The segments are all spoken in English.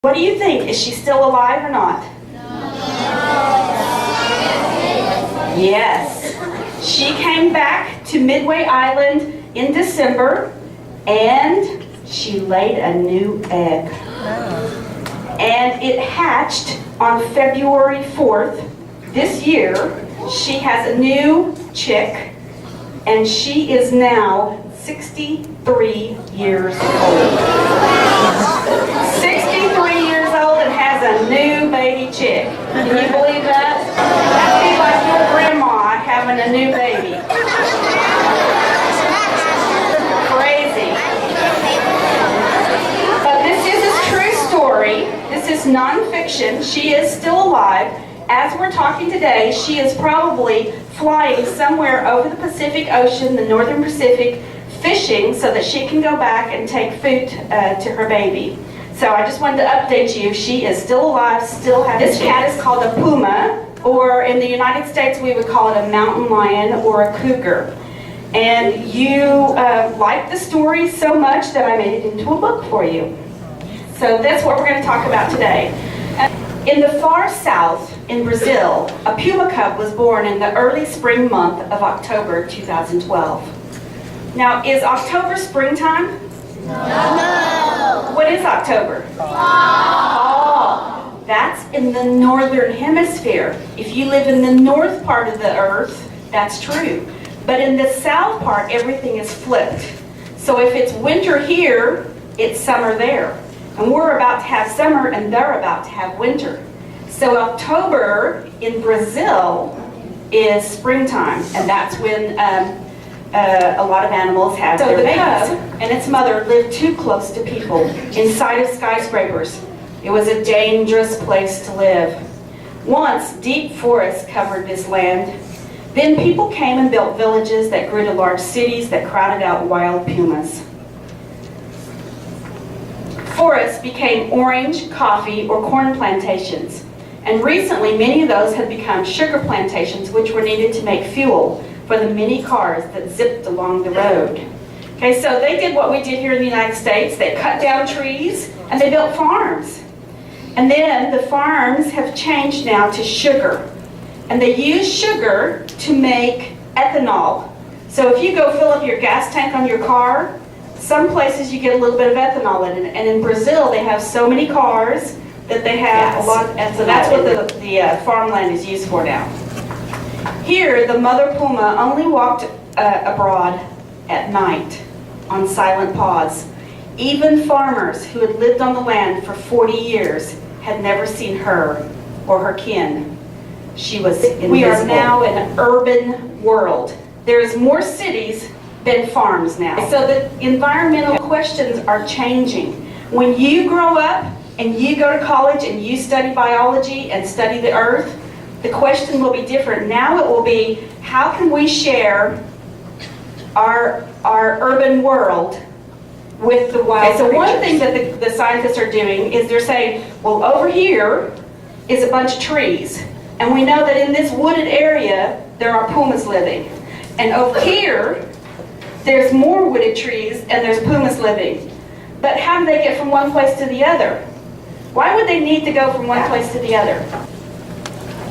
What do you think? Is she still alive or not? Yes. She came back to Midway Island in December, and she laid a new egg. And it hatched on February 4th this year. She has a new chick, and she is now 63 years old. 63 years old and has a new baby chick. Can you believe that? That'd be like your grandma having a new baby. Crazy. But this is a true story. This is nonfiction. She is still alive. As we're talking today, she is probably flying somewhere over the Pacific Ocean, the Northern Pacific, fishing so that she can go back and take food to her baby. So I just wanted to update you. She is still alive, still has. This cat is called a puma, or in the United States we would call it a mountain lion or a cougar. And you liked the story so much that I made it into a book for you. So that's what we're going to talk about today. In the far south, in Brazil, a puma cub was born in the early spring month of October 2012. Now, is October springtime? No. What is October? Fall. That's in the northern hemisphere. If you live in the north part of the earth, that's true. But in the south part, everything is flipped. So if it's winter here, it's summer there. And we're about to have summer and they're about to have winter. So October in Brazil is springtime, and that's when a lot of animals have their babies. So the cub and its mother lived too close to people, inside of skyscrapers. It was a dangerous place to live. Once, deep forests covered this land. Then people came and built villages that grew to large cities that crowded out wild pumas. Forests became orange, coffee, or corn plantations. And recently, many of those had become sugar plantations, which were needed to make fuel for the many cars that zipped along the road. Okay, so they did what we did here in the United States. They cut down trees and they built farms. And then the farms have changed now to sugar. And they use sugar to make ethanol. So if you go fill up your gas tank on your car, some places you get a little bit of ethanol in it. And in Brazil, they have so many cars that they have a lot of ethanol. So that's what the farmland is used for now. Here, the mother puma only walked abroad at night on silent paws. Even farmers who had lived on the land for 40 years had never seen her or her kin. She was invisible. We are now in an urban world. There's more cities than farms now. So the environmental questions are changing. When you grow up and you go to college and you study biology and study the earth, the question will be different. Now it will be, how can we share our urban world with the wild creatures? So one thing that the scientists are doing is they're saying, well, over here is a bunch of trees. And we know that in this wooded area, there are pumas living. And over here, there's more wooded trees and there's pumas living. But how do they get from one place to the other? Why would they need to go from one place to the other?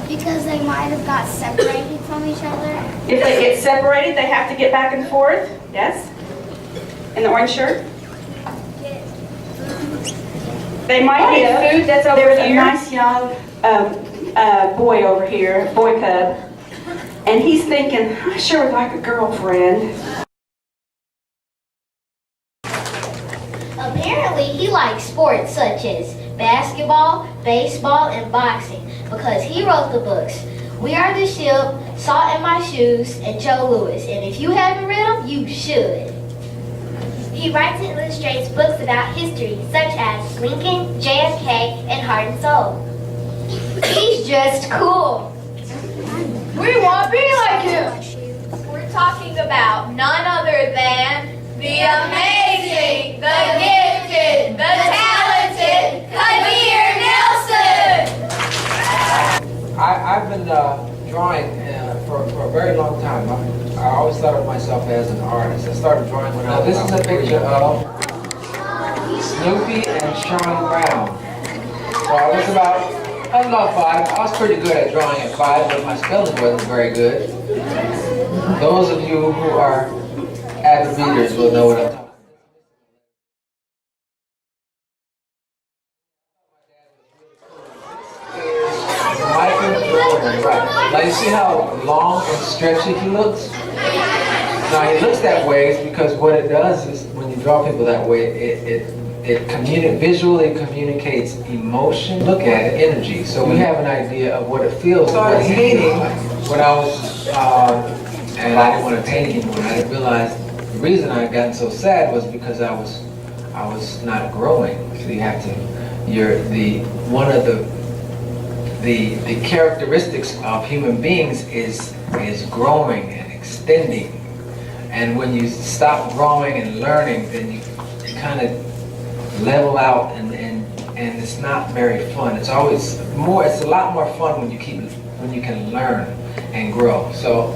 Because they might have got separated from each other. If they get separated, they have to get back and forth? Yes? In the orange shirt? They might need food that's over here. There's a nice young boy over here, boy cub, and he's thinking, I sure would like a girlfriend. Apparently, he likes sports such as basketball, baseball, and boxing because he wrote the books We Are the Ship, Salt in My Shoes, and Joe Louis. And if you haven't read them, you should. He writes and illustrates books about history, such as Lincoln, JFK, and Heart and Soul. He's just cool. We want to be like him. We're talking about none other than the amazing, the gifted, the talented Kadir Nelson. I've been drawing for a very long time. I always thought of myself as an artist. I started drawing when I was. This is a picture of Snoopy and Charlie Brown. So I was about 5. I was pretty good at drawing at 5, but my spelling wasn't very good. Those of you who are avid readers will know what I'm talking about. Right. Now you see how long and stretchy he looks? Now he looks that way because what it does is when you draw people that way, it visually communicates emotion. Look at it, energy. So we have an idea of what it feels. But painting, when I was, and I didn't want to paint anymore. I didn't realize the reason I had gotten so sad was because I was not growing. So you have to, one of the characteristics of human beings is growing and extending. And when you stop growing and learning, then you kind of level out, and it's not very fun. It's a lot more fun when you can learn and grow. So